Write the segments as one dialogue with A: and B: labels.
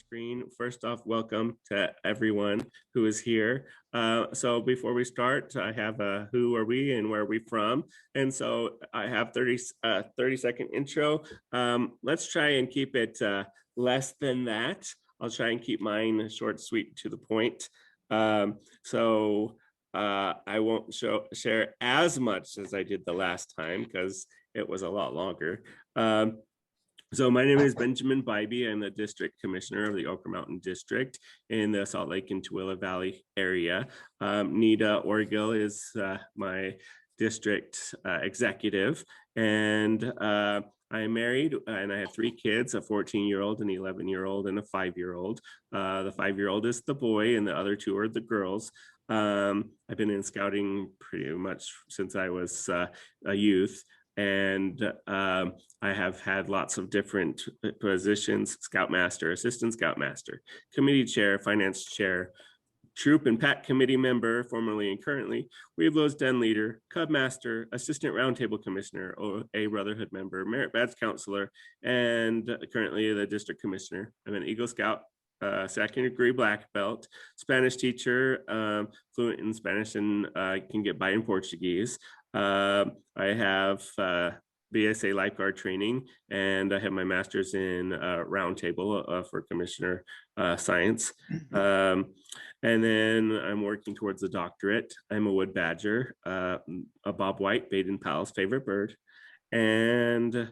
A: screen. First off, welcome to everyone who is here. So before we start, I have a who are we and where are we from? And so I have 30-second intro. Let's try and keep it less than that. I'll try and keep mine short, sweet, to the point. I won't share as much as I did the last time because it was a lot longer. So my name is Benjamin Bybee. I'm the District Commissioner of the Ochre Mountain District in the Salt Lake and Tooele Valley area. Nita Orgill is my district executive, and I am married and I have 3 kids, a 14-year-old, an 11-year-old, and a 5-year-old. The 5-year-old is the boy and the other 2 are the girls. I've been in scouting pretty much since I was a youth. And I have had lots of different positions: Scoutmaster, Assistant Scoutmaster, Committee Chair, Finance Chair, Troop and Pack Committee Member, formerly and currently, Weeblo's Den Leader, Cub Master, Assistant Roundtable Commissioner, a Brotherhood Member, Merit Badge Counselor, and currently the District Commissioner. I'm an Eagle Scout, second degree black belt, Spanish teacher, fluent in Spanish, and can get by in Portuguese. I have BSA lifeguard training, and I have my master's in Roundtable for Commissioner Science. And then I'm working towards a doctorate. I'm a wood badger, a Bob White, Baden Powell's favorite bird. And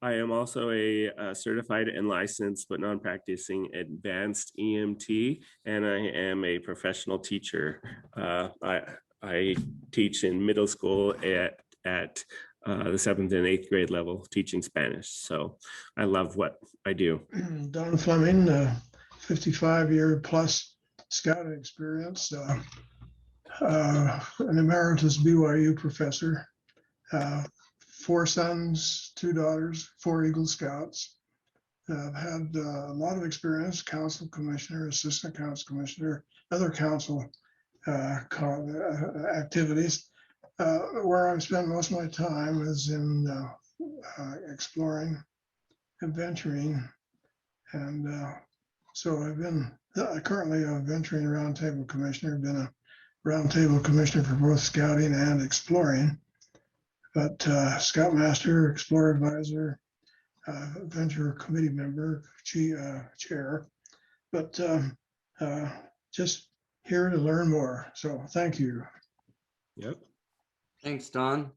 A: I am also a certified and licensed but non-practicing advanced EMT, and I am a professional teacher. I teach in middle school at the 7th and 8th grade level, teaching Spanish. So I love what I do.
B: Don Fleming, 55-year plus scouting experience, an emeritus BYU professor. 4 sons, 2 daughters, 4 Eagle Scouts. I've had a lot of experience: council commissioner, assistant council commissioner, other council activities. Where I've spent most of my time is in exploring, adventuring, and so I've been currently a venturing roundtable commissioner, been a roundtable commissioner for both scouting and exploring. But Scoutmaster, Explorer Advisor, Venture Committee Member, Chair, but just here to learn more. So thank you.
A: Yep.
C: Thanks, Don.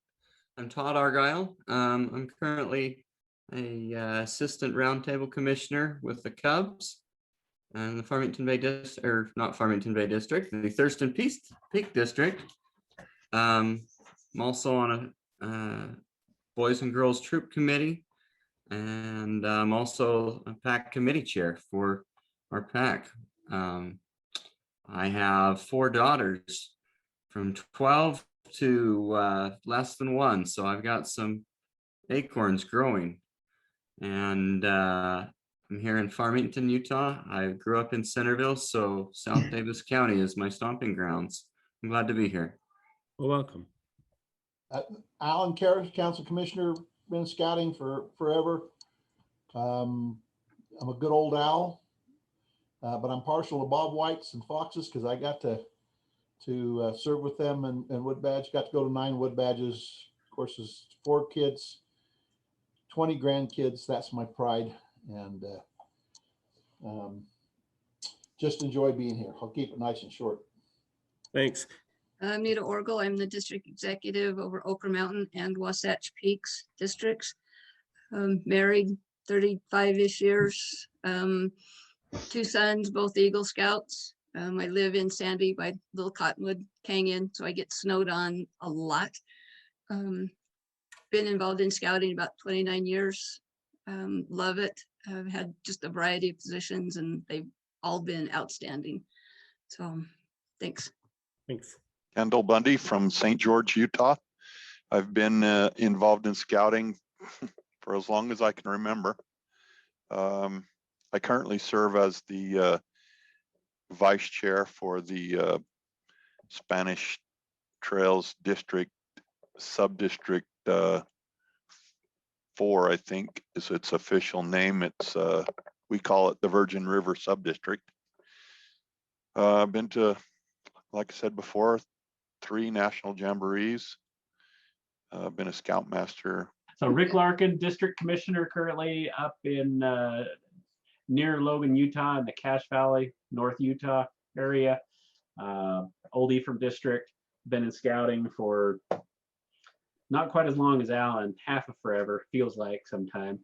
C: I'm Todd Argyle. I'm currently a Assistant Roundtable Commissioner with the Cubs and the Farmington Bay District, or not Farmington Bay District, the Thurston Peak District. I'm also on a Boys and Girls Troop Committee, and I'm also a PAC Committee Chair for our PAC. I have 4 daughters from 12 to less than 1, so I've got some acorns growing. And I'm here in Farmington, Utah. I grew up in Centerville, so South Davis County is my stomping grounds. I'm glad to be here.
A: Well, welcome.
D: Alan Karras, Council Commissioner, been scouting for forever. I'm a good old owl, but I'm partial to Bob Whites and foxes because I got to serve with them and wood badge. Got to go to 9 wood badges. Of course, there's 4 kids, 20 grandkids. That's my pride, and just enjoy being here. I'll keep it nice and short.
A: Thanks.
E: I'm Nita Orgill. I'm the district executive over Ochre Mountain and Wasatch Peaks districts. Married 35-ish years. 2 sons, both Eagle Scouts. I live in Sandy by Little Cottonwood Canyon, so I get snowed on a lot. Been involved in scouting about 29 years. Love it. I've had just a variety of positions, and they've all been outstanding. So thanks.
A: Thanks.
F: Kendall Bundy from St. George, Utah. I've been involved in scouting for as long as I can remember. I currently serve as the vice chair for the Spanish Trails District Sub-District 4, I think is its official name. It's we call it the Virgin River Subdistrict. I've been to, like I said before, 3 national jamborees. I've been a scoutmaster.
G: So Rick Larkin, District Commissioner, currently up in near Logan, Utah, in the Cache Valley, North Utah area. Old Ephraim District, been in scouting for not quite as long as Alan, half of forever, feels like sometime.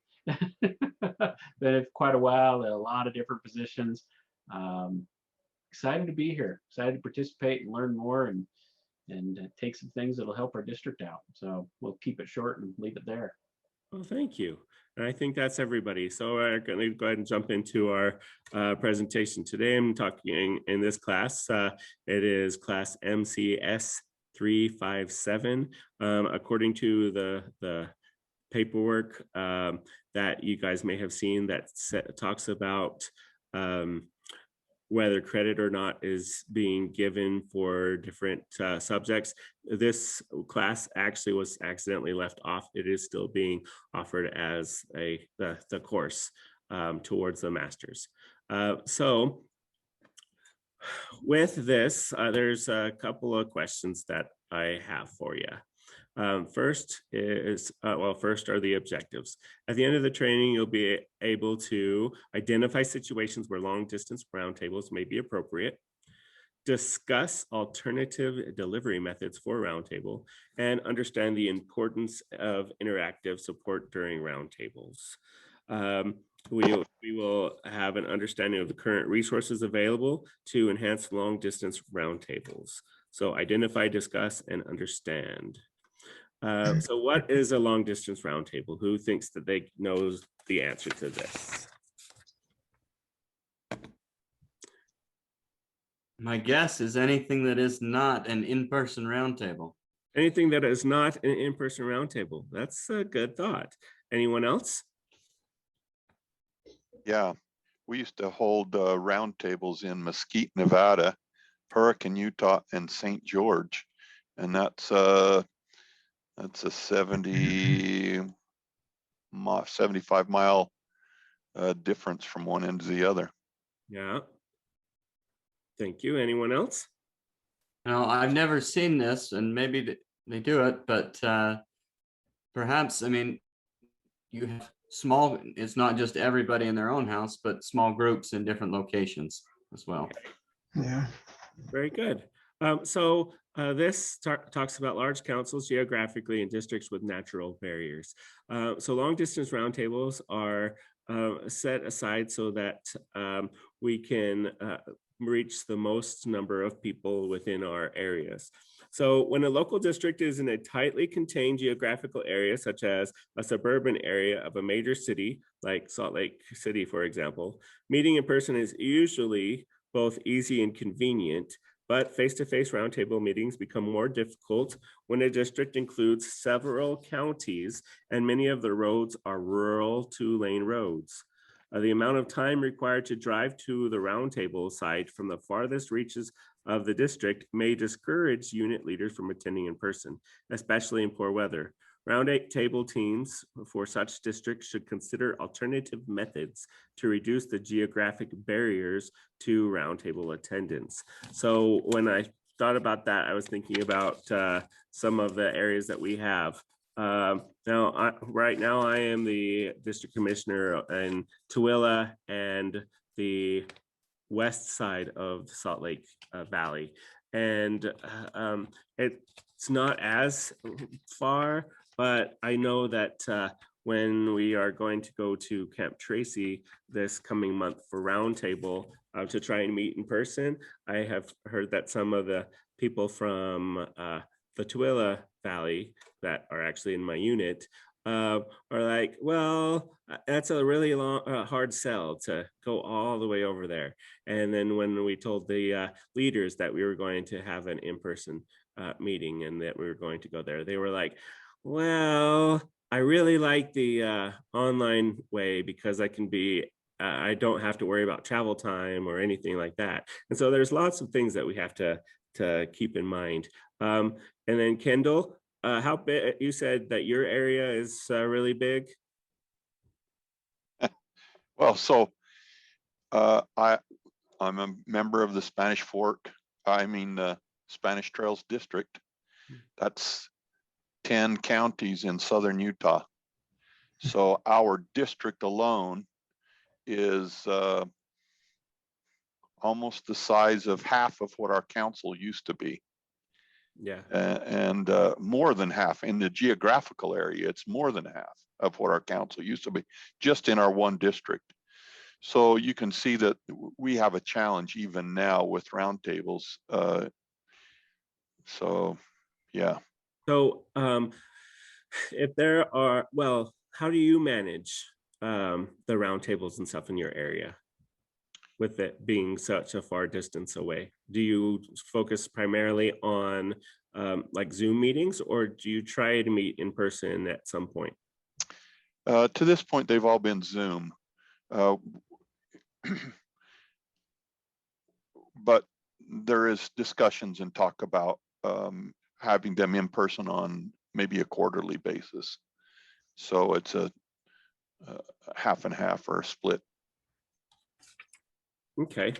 G: Been quite a while in a lot of different positions. Excited to be here, excited to participate and learn more and take some things that'll help our district out. So we'll keep it short and leave it there.
A: Well, thank you. And I think that's everybody. So we're going to go ahead and jump into our presentation today. I'm talking in this class. It is class MCS 357. According to the paperwork that you guys may have seen that talks about whether credit or not is being given for different subjects. This class actually was accidentally left off. It is still being offered as the course towards the master's. So with this, there's a couple of questions that I have for you. First are the objectives. At the end of the training, you'll be able to identify situations where long distance roundtables may be appropriate, discuss alternative delivery methods for roundtable, and understand the importance of interactive support during roundtables. We will have an understanding of the current resources available to enhance long distance roundtables. So identify, discuss, and understand. So what is a long distance roundtable? Who thinks that they knows the answer to this?
C: My guess is anything that is not an in-person roundtable.
A: Anything that is not an in-person roundtable. That's a good thought. Anyone else?
F: Yeah, we used to hold roundtables in Mesquite, Nevada, Hurricane, Utah, and St. George, and that's a 75 mile difference from one end to the other.
A: Yeah. Thank you. Anyone else?
C: Now, I've never seen this, and maybe they do it, but perhaps, I mean, you have small, it's not just everybody in their own house, but small groups in different locations as well.
B: Yeah.
A: Very good. This talks about large councils geographically in districts with natural barriers. So long distance roundtables are set aside so that we can reach the most number of people within our areas. So when a local district is in a tightly contained geographical area, such as a suburban area of a major city, like Salt Lake City, for example, meeting in person is usually both easy and convenient, but face-to-face roundtable meetings become more difficult when a district includes several counties and many of the roads are rural 2-lane roads. The amount of time required to drive to the roundtable site from the farthest reaches of the district may discourage unit leaders from attending in person, especially in poor weather. Roundtable teams for such districts should consider alternative methods to reduce the geographic barriers to roundtable attendance. So when I thought about that, I was thinking about some of the areas that we have. Right now I am the district commissioner in Tooele and the west side of the Salt Lake Valley. And it's not as far, but I know that when we are going to go to Camp Tracy this coming month for Roundtable to try and meet in person, I have heard that some of the people from the Tooele Valley that are actually in my unit are like, well, that's a really long, hard sell to go all the way over there. And then when we told the leaders that we were going to have an in-person meeting and that we were going to go there, they were like, well, I really like the online way because I can be, I don't have to worry about travel time or anything like that. And so there's lots of things that we have to keep in mind. And then Kendall, how big, you said that your area is really big?
F: Well, so I'm a member of the Spanish Spanish Trails District. That's 10 counties in southern Utah. So our district alone is almost the size of half of what our council used to be.
A: Yeah.
F: And more than half in the geographical area. It's more than half of what our council used to be, just in our one district. So you can see that we have a challenge even now with roundtables. So, yeah.
A: So if there are, well, how do you manage the roundtables and stuff in your area with it being such a far distance away? Do you focus primarily on like Zoom meetings, or do you try to meet in person at some point?
F: To this point, they've all been Zoom. But there is discussions and talk about having them in person on maybe a quarterly basis. So it's a half and half or a split.
A: Okay.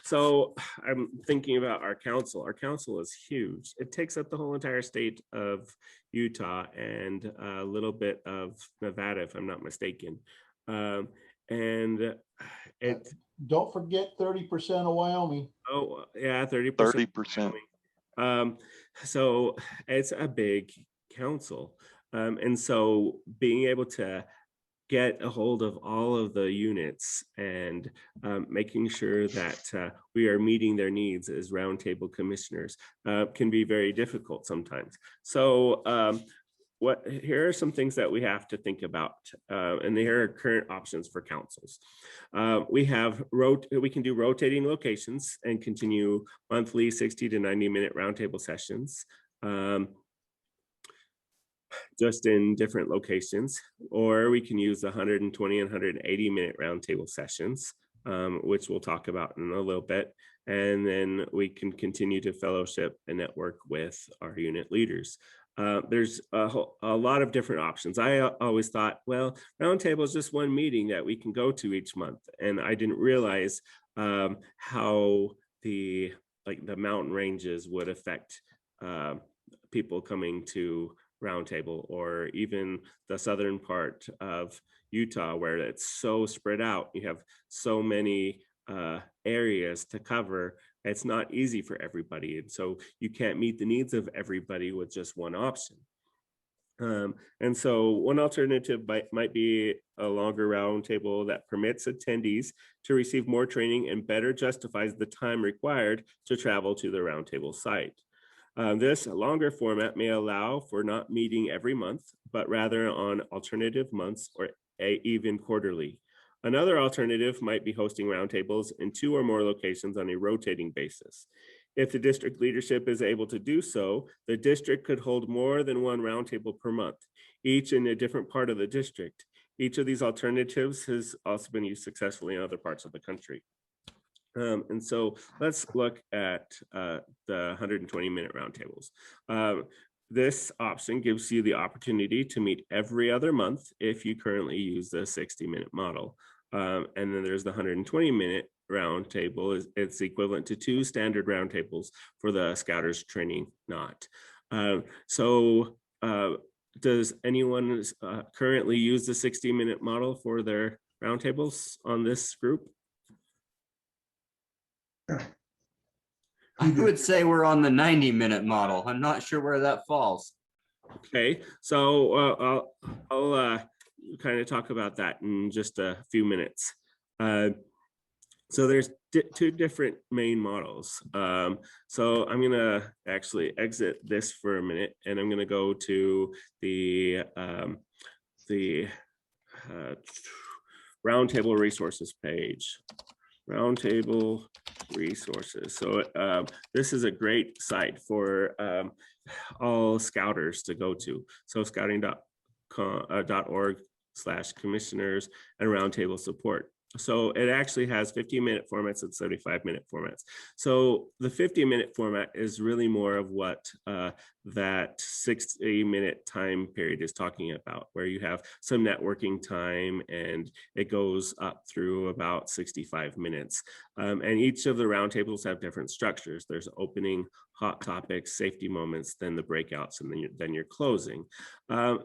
A: So I'm thinking about our council. Our council is huge. It takes up the whole entire state of Utah and a little bit of Nevada, if I'm not mistaken. And it,
D: Don't forget 30% of Wyoming.
A: oh yeah, 30%.
F: 30%.
A: So it's a big council. And so being able to get a hold of all of the units and making sure that we are meeting their needs as roundtable commissioners can be very difficult sometimes. So here are some things that we have to think about, and here are current options for councils. We can do rotating locations and continue monthly 60 to 90-minute roundtable sessions. Just in different locations, or we can use the 120 and 180-minute roundtable sessions, which we'll talk about in a little bit. And then we can continue to fellowship and network with our unit leaders. There's a lot of different options. I always thought, well, roundtable is just one meeting that we can go to each month. And I didn't realize how the mountain ranges would affect people coming to Roundtable, or even the southern part of Utah where it's so spread out. You have so many areas to cover. It's not easy for everybody. And so you can't meet the needs of everybody with just one option. And so one alternative might be a longer roundtable that permits attendees to receive more training and better justifies the time required to travel to the roundtable site. This longer format may allow for not meeting every month, but rather on alternative months or even quarterly. Another alternative might be hosting roundtables in 2 or more locations on a rotating basis. If the district leadership is able to do so, the district could hold more than one roundtable per month, each in a different part of the district. Each of these alternatives has also been used successfully in other parts of the country. And so let's look at the 120-minute roundtables. This option gives you the opportunity to meet every other month if you currently use the 60-minute model. And then there's the 120-minute roundtable. It's equivalent to 2 standard roundtables for the Scouters Training Knot. Does anyone currently use the 60-minute model for their roundtables on this group?
C: I would say we're on the 90-minute model. I'm not sure where that falls.
A: Okay, so I'll kind of talk about that in just a few minutes. So there's 2 different main models. So I'm gonna actually exit this for a minute, and I'm gonna go to the Roundtable resources page. Roundtable resources. So this is a great site for all scouters to go to. So scouting.org/commissioners and roundtable support. So it actually has 15-minute formats and 75-minute formats. So the 50-minute format is really more of what that 60-minute time period is talking about, where you have some networking time and it goes up through about 65 minutes. And each of the roundtables have different structures. There's opening, hot topics, safety moments, then the breakouts, and then you're closing.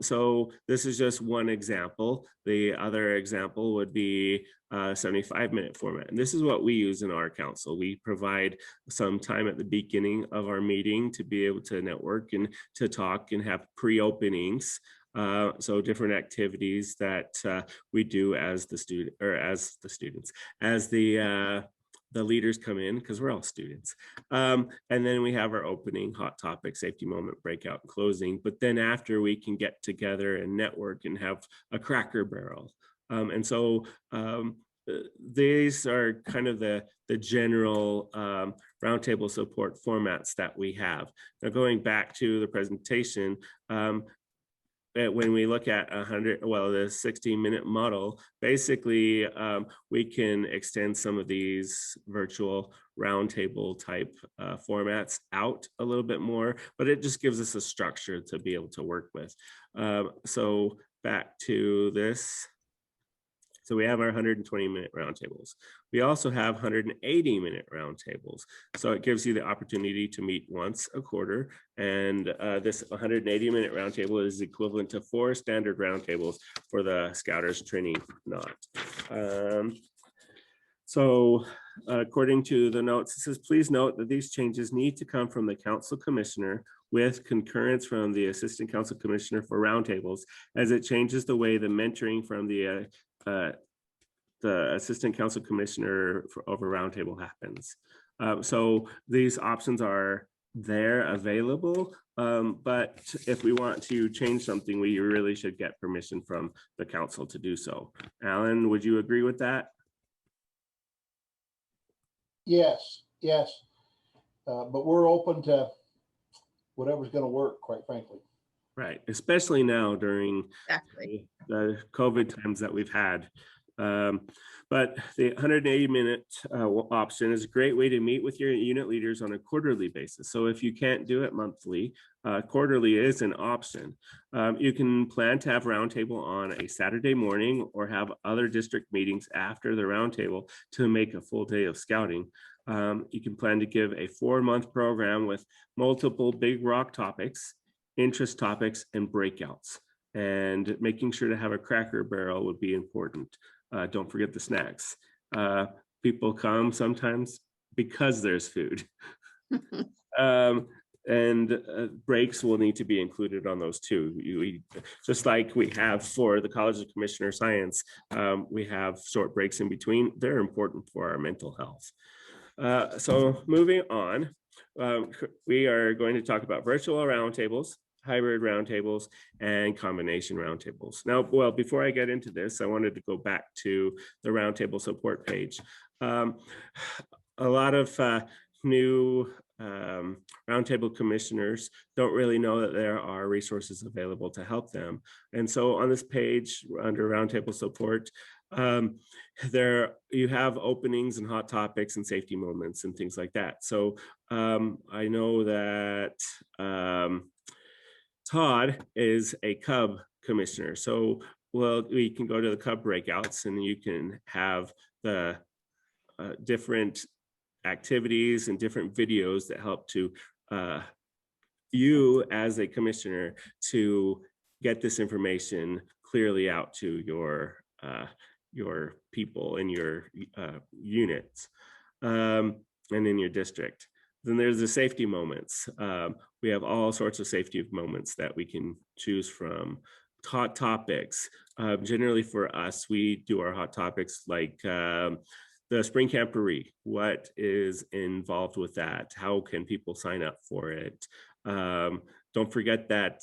A: So this is just one example. The other example would be 75-minute format. And this is what we use in our council. We provide some time at the beginning of our meeting to be able to network and to talk and have pre-openings. So different activities that we do as the student or as the students, as the leaders come in, because we're all students. And then we have our opening, hot topic, safety moment, breakout, and closing. But then after, we can get together and network and have a Cracker Barrel. And so these are kind of the general roundtable support formats that we have. Now, going back to the presentation, when we look at the 16-minute model, basically we can extend some of these virtual roundtable type formats out a little bit more, but it just gives us a structure to be able to work with. So back to this. So we have our 120-minute roundtables. We also have 180-minute roundtables. So it gives you the opportunity to meet once a quarter. And this 180-minute roundtable is equivalent to 4 standard roundtables for the Scouters Training Knot. So according to the notes, it says, please note that these changes need to come from the council commissioner with concurrence from the assistant council commissioner for roundtables, as it changes the way the mentoring from the assistant council commissioner over roundtable happens. So these options are there available, but if we want to change something, we really should get permission from the council to do so. Alan, would you agree with that?
D: Yes, yes. But we're open to whatever's going to work, quite frankly.
A: Right, especially now during
H: Exactly.
A: the COVID times that we've had. But the 180-minute option is a great way to meet with your unit leaders on a quarterly basis. So if you can't do it monthly, quarterly is an option. You can plan to have roundtable on a Saturday morning or have other district meetings after the roundtable to make a full day of scouting. You can plan to give a 4-month program with multiple big rock topics, interest topics, and breakouts. And making sure to have a Cracker Barrel would be important. Don't forget the snacks. People come sometimes because there's food. And breaks will need to be included on those too. Just like we have for the College of Commissioner Science, we have short breaks in between. They're important for our mental health. So moving on, we are going to talk about virtual roundtables, hybrid roundtables, and combination roundtables. Now, well, before I get into this, I wanted to go back to the roundtable support page. A lot of new roundtable commissioners don't really know that there are resources available to help them. And so on this page under roundtable support, there you have openings and hot topics and safety moments and things like that. So I know that Todd is a Cub commissioner. So, well, we can go to the Cub breakouts and you can have the different activities and different videos that help to you as a commissioner to get this information clearly out to your people in your units and in your district. Then there's the safety moments. We have all sorts of safety moments that we can choose from. Hot topics. Generally for us, we do our hot topics like the spring camporee. What is involved with that? How can people sign up for it? Don't forget that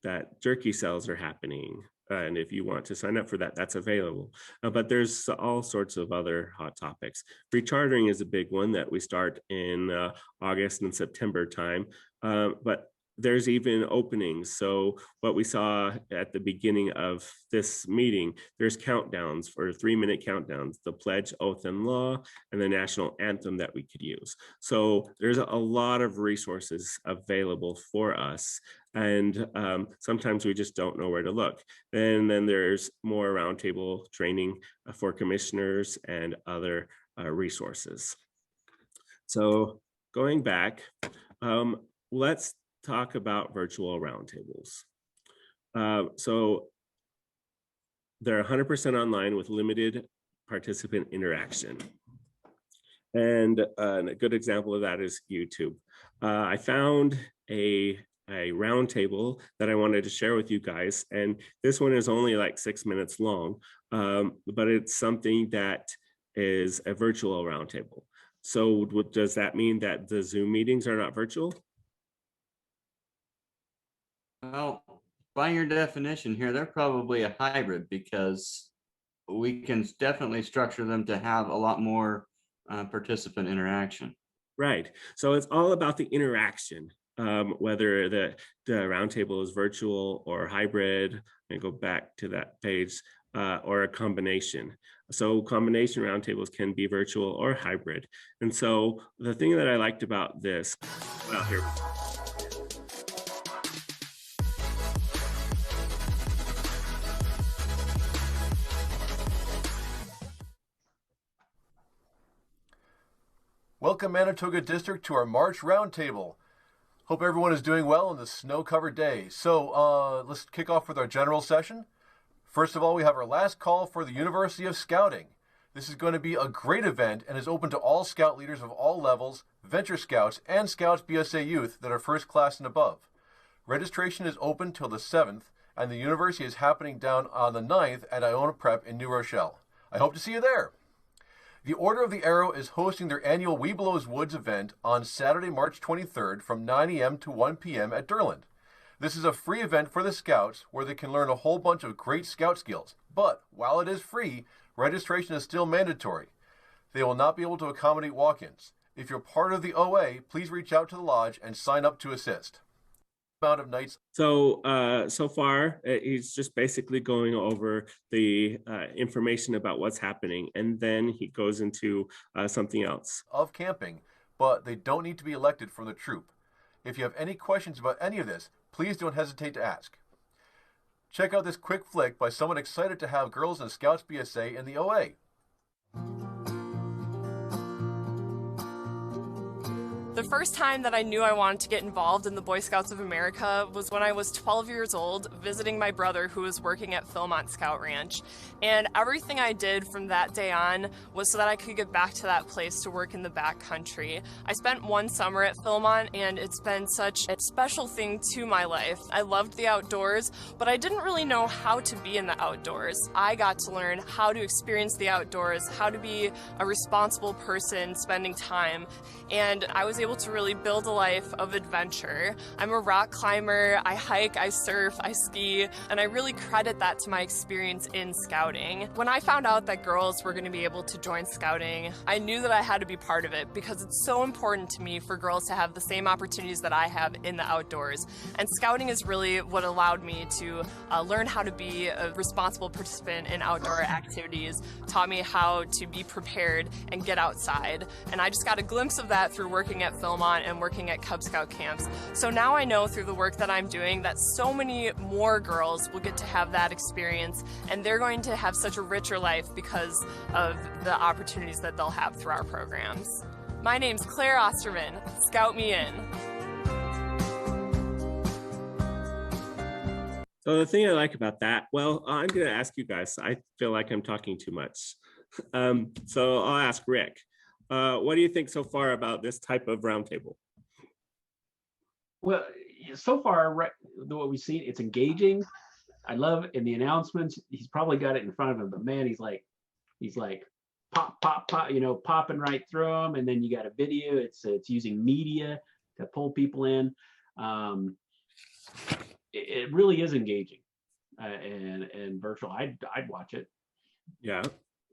A: that jerky sales are happening. And if you want to sign up for that, that's available. But there's all sorts of other hot topics. Rechartering is a big one that we start in August and September time. But there's even openings. So what we saw at the beginning of this meeting, there's countdowns for 3-minute countdowns, the pledge, oath, and law, and the national anthem that we could use. So there's a lot of resources available for us. And sometimes we just don't know where to look. Then there's more roundtable training for commissioners and other resources. So going back, let's talk about virtual roundtables. So they're 100% online with limited participant interaction. And a good example of that is YouTube. I found a roundtable that I wanted to share with you guys. And this one is only like 6 minutes long, but it's something that is a virtual roundtable. So does that mean that the Zoom meetings are not virtual?
C: Well, by your definition here, they're probably a hybrid because we can definitely structure them to have a lot more participant interaction.
A: Right. So it's all about the interaction, whether the roundtable is virtual or hybrid. And go back to that page, or a combination. So combination roundtables can be virtual or hybrid. And so the thing that I liked about this, well, here.
H: Welcome, Manitoga District, to our March Roundtable. Hope everyone is doing well on this snow-covered day. So let's kick off with our general session. First of all, we have our last call for the University of Scouting. This is going to be a great event and is open to all Scout leaders of all levels, Venture Scouts, and Scouts BSA youth that are first class and above. Registration is open till the 7th, and the university is happening down on the 9th at Iona Prep in New Rochelle. I hope to see you there. The Order of the Arrow is hosting their annual We Blows Woods event on Saturday, March 23rd from 9 a.m. to 1 p.m. at Durland. This is a free event for the Scouts where they can learn a whole bunch of great Scout skills. But while it is free, registration is still mandatory. They will not be able to accommodate walk-ins. If you're part of the OA, please reach out to the lodge and sign up to assist. Amount of nights.
A: So so far, he's just basically going over the information about what's happening, and then he goes into something else.
H: Of camping, but they don't need to be elected from the troop. If you have any questions about any of this, please don't hesitate to ask. Check out this quick flick by someone excited to have girls in Scouts BSA in the OA.
I: The first time that I knew I wanted to get involved in the Boy Scouts of America was when I was 12 years old, visiting my brother who was working at Philmont Scout Ranch. And everything I did from that day on was so that I could get back to that place to work in the backcountry. I spent one summer at Philmont, and it's been such a special thing to my life. I loved the outdoors, but I didn't really know how to be in the outdoors. I got to learn how to experience the outdoors, how to be a responsible person spending time, and I was able to really build a life of adventure. I'm a rock climber, I hike, I surf, I ski, and I really credit that to my experience in scouting. When I found out that girls were going to be able to join scouting, I knew that I had to be part of it because it's so important to me for girls to have the same opportunities that I have in the outdoors. And scouting is really what allowed me to learn how to be a responsible participant in outdoor activities, taught me how to be prepared and get outside. And I just got a glimpse of that through working at Philmont and working at Cub Scout camps. So now I know through the work that I'm doing that so many more girls will get to have that experience, and they're going to have such a richer life because of the opportunities that they'll have through our programs. My name's Claire Osterman. Scout me in.
A: So the thing I like about that, well, I'm going to ask you guys. I feel like I'm talking too much. So I'll ask Rick. What do you think so far about this type of roundtable?
G: Well, so far, what we've seen, it's engaging. I love in the announcements. He's probably got it in front of him, but man, he's like pop, pop, pop, popping right through them. And then you got a video. It's using media to pull people in. It really is engaging, and virtual. I'd watch it.
A: Yeah,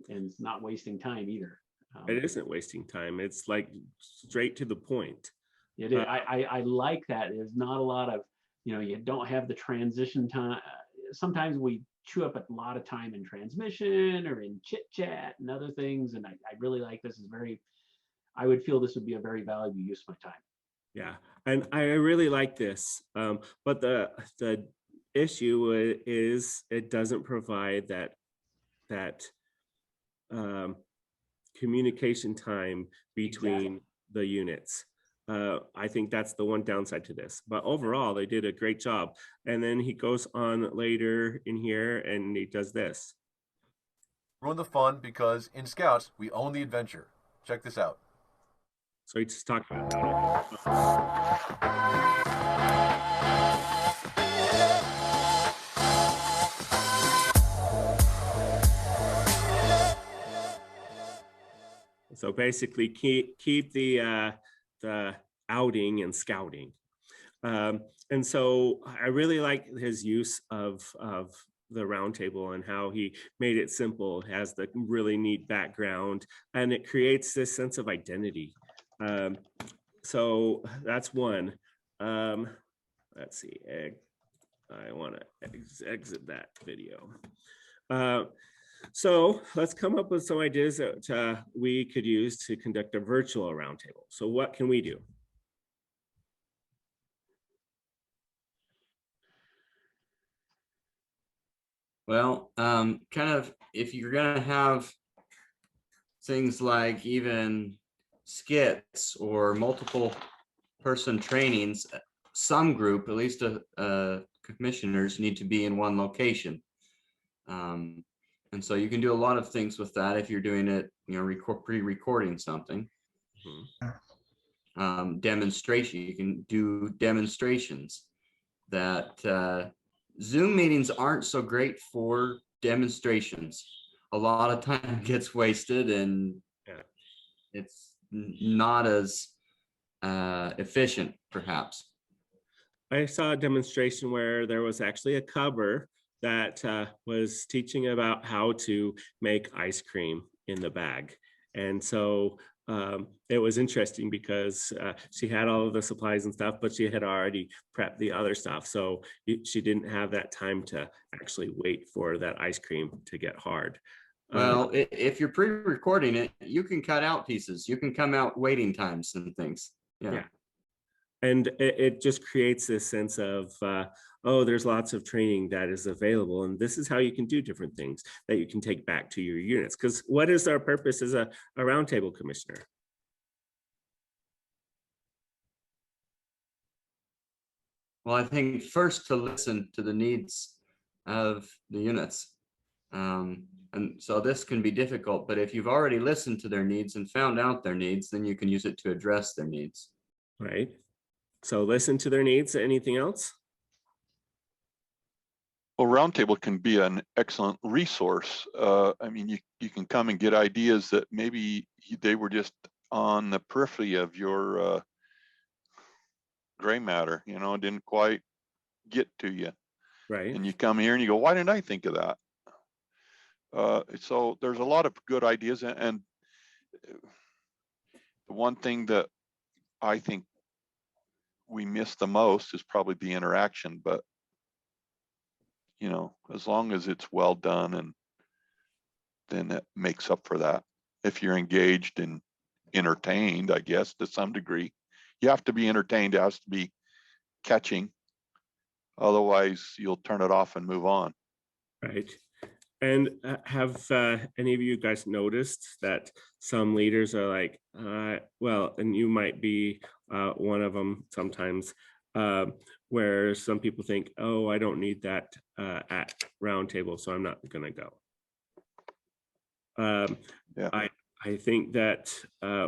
G: and it's not wasting time either.
A: It isn't wasting time. It's like straight to the point.
G: It is. I like that. There's not a lot of, you don't have the transition time. Sometimes we chew up a lot of time in transmission or in chit chat and other things. And I really like this. Is very, I would feel this would be a very valuable use of my time.
A: Yeah, and I really like this, but the issue is it doesn't provide that communication time between the units. I think that's the one downside to this, but overall they did a great job. And then he goes on later in here and he does this.
H: Ruin the fun because in Scouts, we own the adventure. Check this out.
A: So he just talked about that. So basically keep the outing and scouting. And so I really like his use of the Roundtable and how he made it simple, has the really neat background, and it creates this sense of identity. So that's one. Let's see. I want to exit that video. So let's come up with some ideas that we could use to conduct a virtual roundtable. So what can we do?
C: Well, kind of, if you're gonna have things like even skits or multiple person trainings, some group, at least commissioners, need to be in one location. And so you can do a lot of things with that if you're doing it, pre-recording something. Demonstration, you can do demonstrations. That Zoom meetings aren't so great for demonstrations. A lot of time gets wasted and it's not as efficient, perhaps.
A: I saw a demonstration where there was actually a cover that was teaching about how to make ice cream in the bag. And so it was interesting because she had all of the supplies and stuff, but she had already prepped the other stuff. So she didn't have that time to actually wait for that ice cream to get hard.
C: Well, if you're pre-recording it, you can cut out pieces. You can come out waiting times and things. Yeah.
A: And it just creates this sense of, oh, there's lots of training that is available. And this is how you can do different things that you can take back to your units. Because what is our purpose as a roundtable commissioner?
C: Well, I think first to listen to the needs of the units. And so this can be difficult, but if you've already listened to their needs and found out their needs, then you can use it to address their needs.
A: Right. So listen to their needs. Anything else?
F: Well, Roundtable can be an excellent resource. I mean, you can come and get ideas that maybe they were just on the periphery of your gray matter, didn't quite get to you.
A: Right.
F: And you come here and you go, why didn't I think of that? So there's a lot of good ideas. And the one thing that I think we miss the most is probably the interaction, but as long as it's well done, and then it makes up for that. If you're engaged and entertained, I guess, to some degree, you have to be entertained. It has to be catching. Otherwise, you'll turn it off and move on.
A: Right. And have any of you guys noticed that some leaders are like, well, and you might be one of them sometimes, where some people think, oh, I don't need that at Roundtable, so I'm not going to go.
F: Yeah.
A: I think that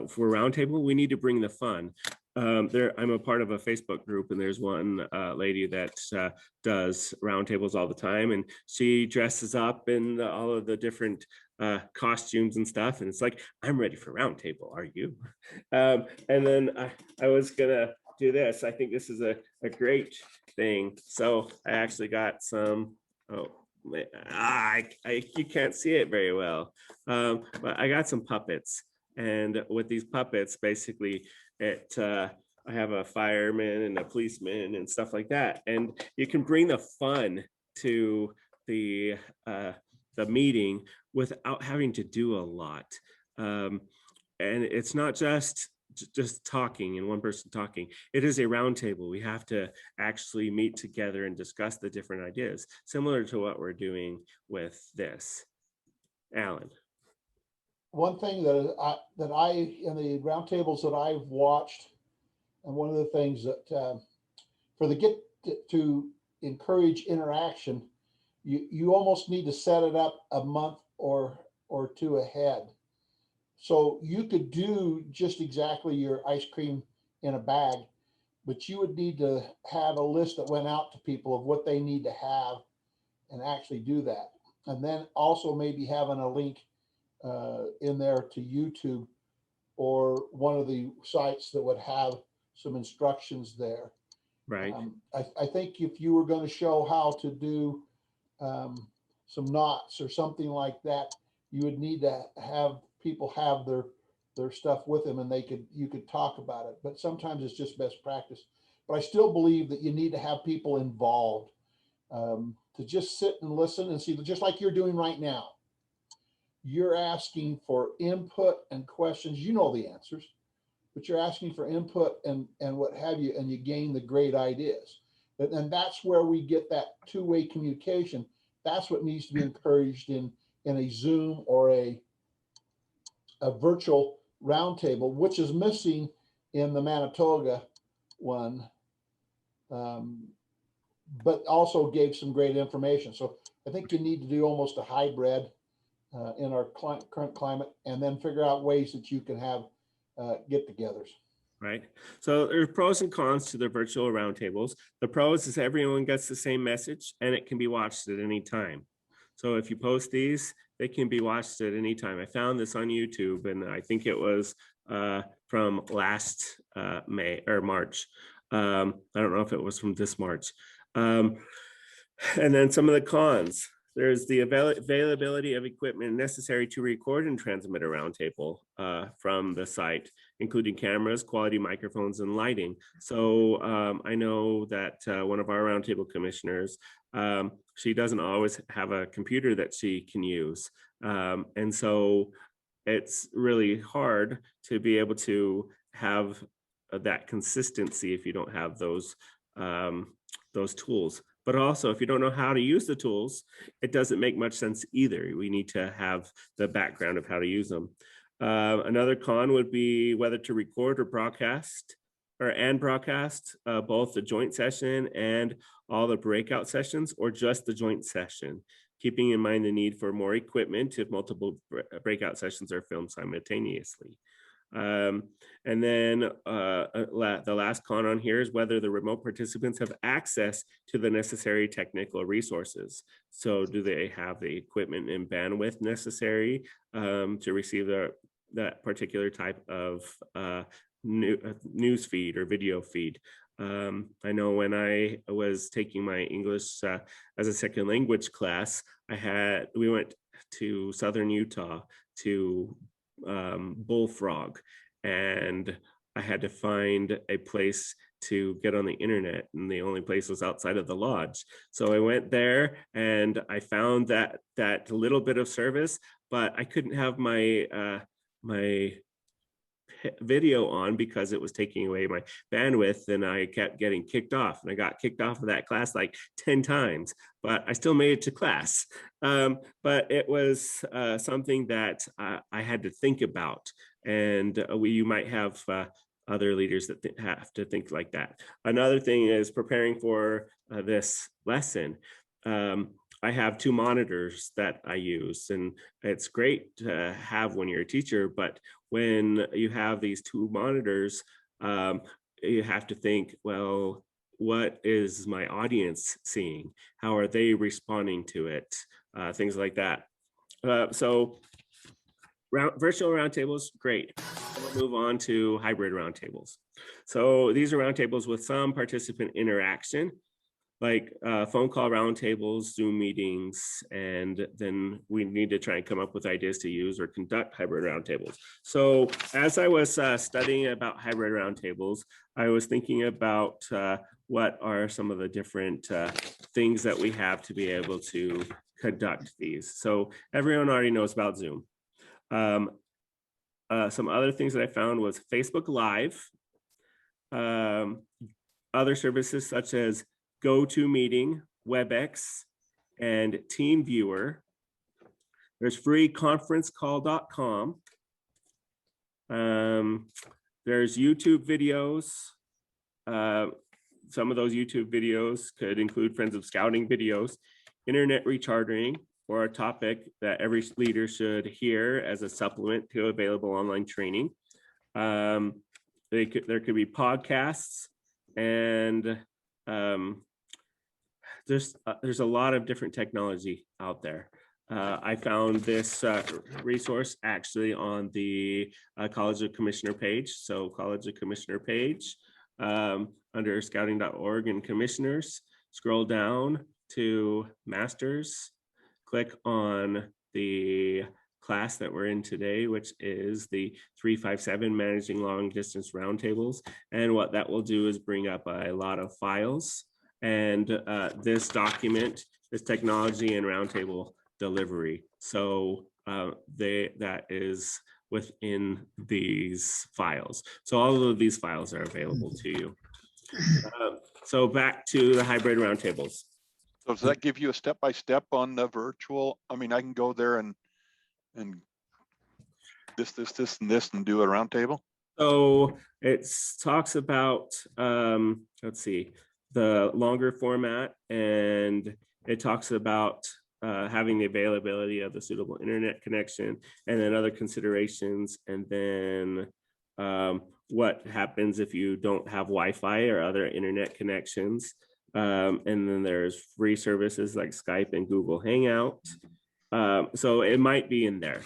A: for Roundtable, we need to bring the fun. I'm a part of a Facebook group, and there's one lady that does roundtables all the time, and she dresses up in all of the different costumes and stuff, and it's like, I'm ready for Roundtable. Are you? And then I was gonna do this. I think this is a great thing. So I actually got some. You can't see it very well, but I got some puppets, and with these puppets, basically, it I have a fireman and a policeman and stuff like that. And you can bring the fun to the meeting without having to do a lot. And it's not just talking and one person talking. It is a roundtable. We have to actually meet together and discuss the different ideas, similar to what we're doing with this. Alan.
D: One thing that I in the roundtables that I've watched, and one of the things that for the to encourage interaction, you almost need to set it up a month or two ahead. So you could do just exactly your ice cream in a bag, but you would need to have a list that went out to people of what they need to have and actually do that. And then also maybe having a link in there to YouTube or one of the sites that would have some instructions there.
A: Right.
D: I think if you were going to show how to do some knots or something like that, you would need to have people have their stuff with them, and you could talk about it. But sometimes it's just best practice. But I still believe that you need to have people involved to just sit and listen and see, just like you're doing right now. You're asking for input and questions. You know the answers, but you're asking for input and what have you, and you gain the great ideas. And that's where we get that two-way communication. That's what needs to be encouraged in a Zoom or a virtual roundtable, which is missing in the Manitoga one, but also gave some great information. So I think you need to do almost a hybrid in our current climate, and then figure out ways that you can have get-togethers.
A: Right. So there's pros and cons to the virtual roundtables. The pros is everyone gets the same message and it can be watched at any time. So if you post these, they can be watched at any time. I found this on YouTube, and I think it was from last May or March. I don't know if it was from this March. And then some of the cons. There's the availability of equipment necessary to record and transmit a roundtable from the site, including cameras, quality microphones, and lighting. So I know that one of our roundtable commissioners, she doesn't always have a computer that she can use. And so it's really hard to be able to have that consistency if you don't have those tools. But also, if you don't know how to use the tools, it doesn't make much sense either. We need to have the background of how to use them. Another con would be whether to record or broadcast both the joint session and all the breakout sessions, or just the joint session, keeping in mind the need for more equipment if multiple breakout sessions are filmed simultaneously. And then the last con on here is whether the remote participants have access to the necessary technical resources. So do they have the equipment and bandwidth necessary to receive that particular type of news feed or video feed? I know when I was taking my English as a second language class, we went to Southern Utah to Bullfrog, and I had to find a place to get on the internet, and the only place was outside of the lodge. So I went there and I found that little bit of service, but I couldn't have my video on because it was taking away my bandwidth, and I kept getting kicked off, and I got kicked off of that class like 10 times, but I still made it to class. But it was something that I had to think about, and you might have other leaders that have to think like that. Another thing is preparing for this lesson. I have 2 monitors that I use, and it's great to have when you're a teacher, but when you have these 2 monitors, you have to think, well, what is my audience seeing? How are they responding to it? Things like that. So virtual roundtables, great. We'll move on to hybrid roundtables. So these are roundtables with some participant interaction. like phone call roundtables, Zoom meetings, and then we need to try and come up with ideas to use or conduct hybrid roundtables. So as I was studying about hybrid roundtables, I was thinking about what are some of the different things that we have to be able to conduct these. So everyone already knows about Zoom. Some other things that I found was Facebook Live, other services such as GoToMeeting, WebEx, and TeamViewer. There's free conferencecall.com. There's YouTube videos. Some of those YouTube videos could include Friends of Scouting videos, internet recharging, or a topic that every leader should hear as a supplement to available online training. There could be podcasts, and there's a lot of different technology out there. I found this resource actually on the College of Commissioner page. So College of Commissioner page under scouting.org and commissioners, scroll down to masters, click on the class that we're in today, which is the 357 Managing Long Distance Roundtables. And what that will do is bring up a lot of files. And this document is technology and roundtable delivery. So that is within these files. So all of these files are available to you. So back to the hybrid roundtables.
F: So does that give you a step-by-step on the virtual? I mean, I can go there and this and this and do a roundtable?
A: So it talks about, let's see, the longer format, and it talks about having the availability of the suitable internet connection, and then other considerations, and then what happens if you don't have Wi-Fi or other internet connections. And then there's free services like Skype and Google Hangout. So it might be in there.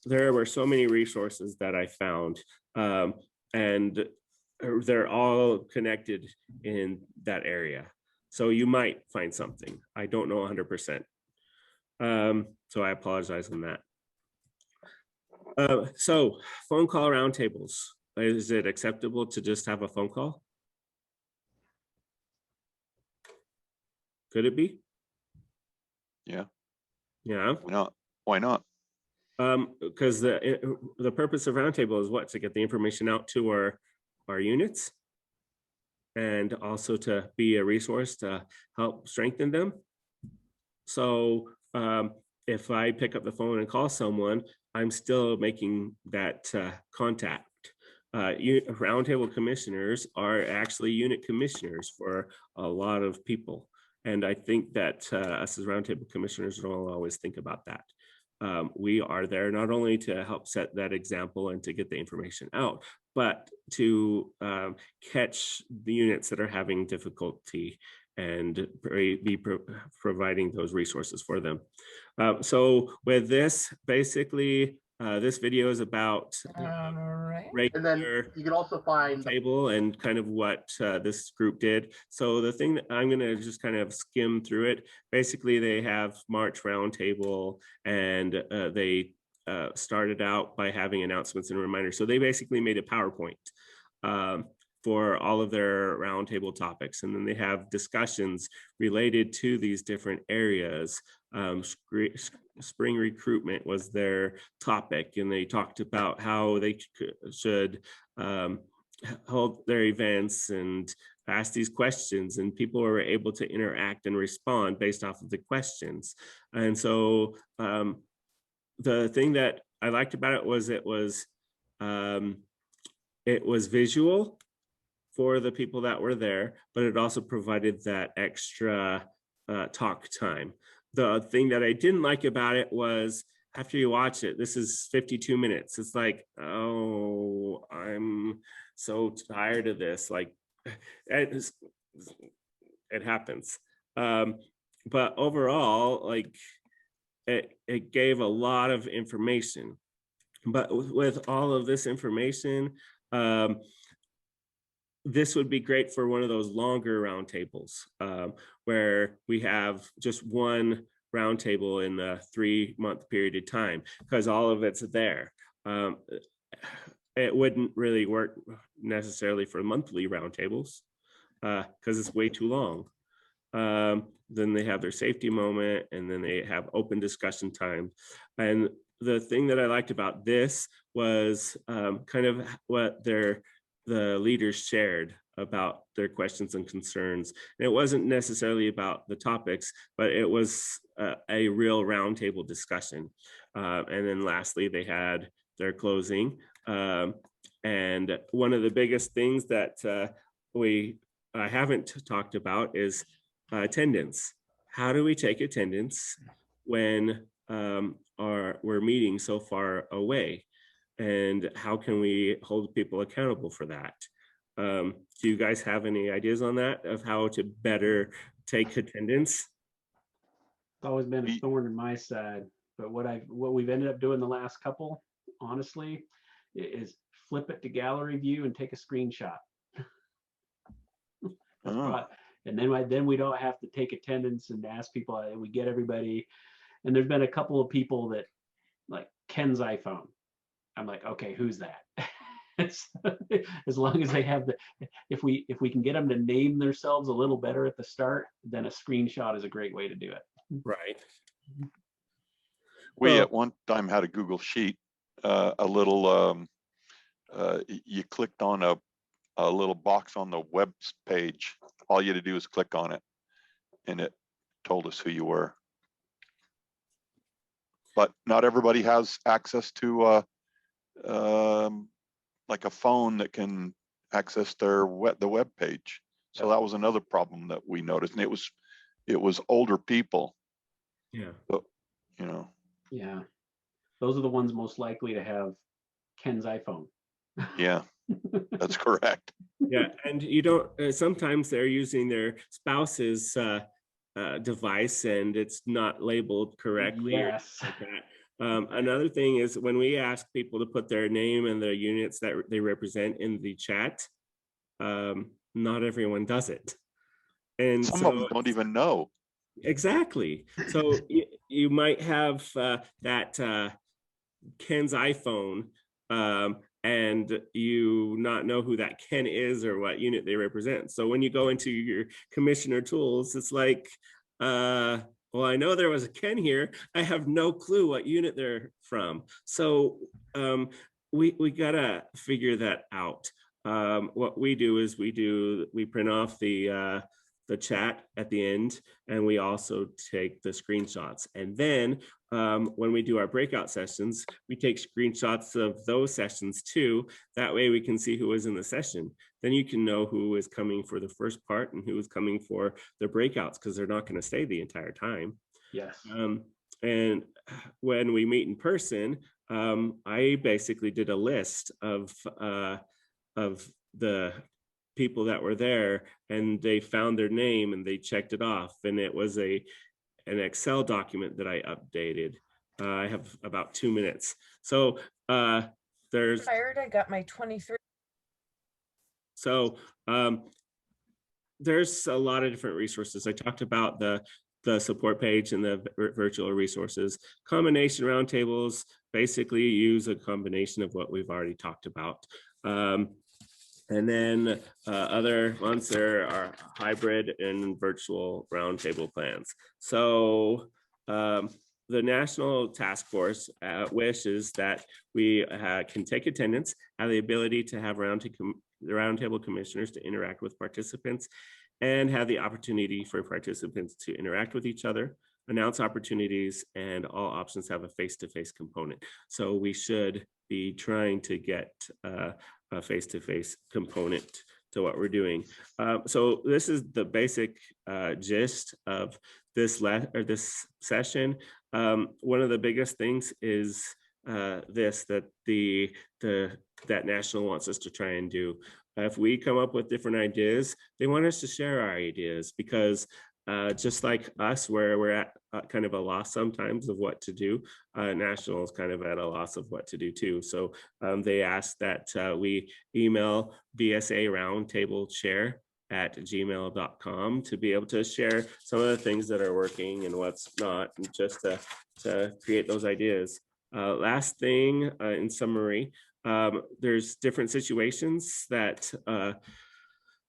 A: There were so many resources that I found, and they're all connected in that area. So you might find something. I don't know 100%. So I apologize on that. So phone call roundtables. Is it acceptable to just have a phone call? Could it be?
F: Yeah.
A: Yeah.
F: Why not? Why not?
A: Because the purpose of roundtable is what? To get the information out to our units, and also to be a resource to help strengthen them. So if I pick up the phone and call someone, I'm still making that contact. Roundtable commissioners are actually unit commissioners for a lot of people. And I think that us as roundtable commissioners don't always think about that. We are there not only to help set that example and to get the information out, but to catch the units that are having difficulty and be providing those resources for them. So with this, basically, this video is about
J: And then you can also find
A: table and kind of what this group did. So the thing that I'm going to just kind of skim through it. Basically, they have March Roundtable, and they started out by having announcements and reminders. So they basically made a PowerPoint for all of their roundtable topics. And then they have discussions related to these different areas. Spring recruitment was their topic, and they talked about how they should hold their events and ask these questions, and people were able to interact and respond based off of the questions. And so the thing that I liked about it was it was visual for the people that were there, but it also provided that extra talk time. The thing that I didn't like about it was after you watch it, this is 52 minutes. It's like, oh, I'm so tired of this. Like, it happens. But overall, like, it gave a lot of information. But with all of this information, this would be great for one of those longer roundtables where we have just one roundtable in a 3-month period of time, because all of it's there. It wouldn't really work necessarily for monthly roundtables because it's way too long. Then they have their safety moment, and then they have open discussion time. And the thing that I liked about this was kind of what the leaders shared about their questions and concerns. And it wasn't necessarily about the topics, but it was a real roundtable discussion. And then lastly, they had their closing. And one of the biggest things that I haven't talked about is attendance. How do we take attendance when we're meeting so far away? And how can we hold people accountable for that? Do you guys have any ideas on that, of how to better take attendance?
G: It's always been a thorn in my side, but what we've ended up doing the last couple, honestly, is flip it to gallery view and take a screenshot. And then we don't have to take attendance and ask people. We get everybody. And there's been a couple of people that, like, Ken's iPhone. I'm like, okay, who's that? As long as they have if we can get them to name themselves a little better at the start, then a screenshot is a great way to do it.
A: Right.
F: We at one time had a Google Sheet, a little, you clicked on a little box on the web page. All you had to do is click on it, and it told us who you were. But not everybody has access to like a phone that can access the web page. So that was another problem that we noticed, and it was older people.
A: Yeah.
F: But, you know.
G: Yeah, those are the ones most likely to have Ken's iPhone.
F: Yeah, that's correct.
A: Yeah, and you don't. Sometimes they're using their spouse's device, and it's not labeled correctly.
G: Yes.
A: Like that. Another thing is when we ask people to put their name and the units that they represent in the chat, not everyone does it. And
F: some of them don't even know.
A: Exactly. So you might have that Ken's iPhone and you not know who that Ken is or what unit they represent. So when you go into your commissioner tools, it's like, well, I know there was a Ken here. I have no clue what unit they're from. So we gotta figure that out. What we do is we print off the chat at the end, and we also take the screenshots. And then when we do our breakout sessions, we take screenshots of those sessions too. That way we can see who was in the session. Then you can know who is coming for the first part and who is coming for the breakouts, because they're not going to stay the entire time.
G: Yes.
A: And when we meet in person, I basically did a list of the people that were there, and they found their name and they checked it off, and it was an Excel document that I updated. I have about 2 minutes. So there's
K: I got my 23.
A: So there's a lot of different resources. I talked about the support page and the virtual resources. Combination roundtables basically use a combination of what we've already talked about. And then other ones, there are hybrid and virtual roundtable plans. So the National Task Force wishes that we can take attendance, have the ability to have roundtable commissioners to interact with participants, and have the opportunity for participants to interact with each other, announce opportunities, and all options have a face-to-face component. So we should be trying to get a face-to-face component to what we're doing. So this is the basic gist of this session. One of the biggest things is that National wants us to try and do. If we come up with different ideas, they want us to share our ideas, because just like us, where we're at kind of a loss sometimes of what to do. National is kind of at a loss of what to do too. So they asked that we email BSA Roundtable Chair at gmail.com to be able to share some of the things that are working and what's not, and just to create those ideas. Last thing, in summary, there's different situations that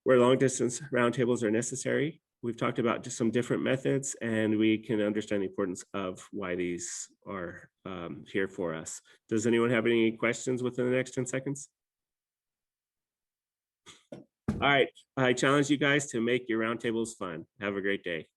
A: where long distance roundtables are necessary. We've talked about just some different methods, and we can understand the importance of why these are here for us. Does anyone have any questions within the next 10 seconds? All right, I challenge you guys to make your roundtables fun. Have a great day.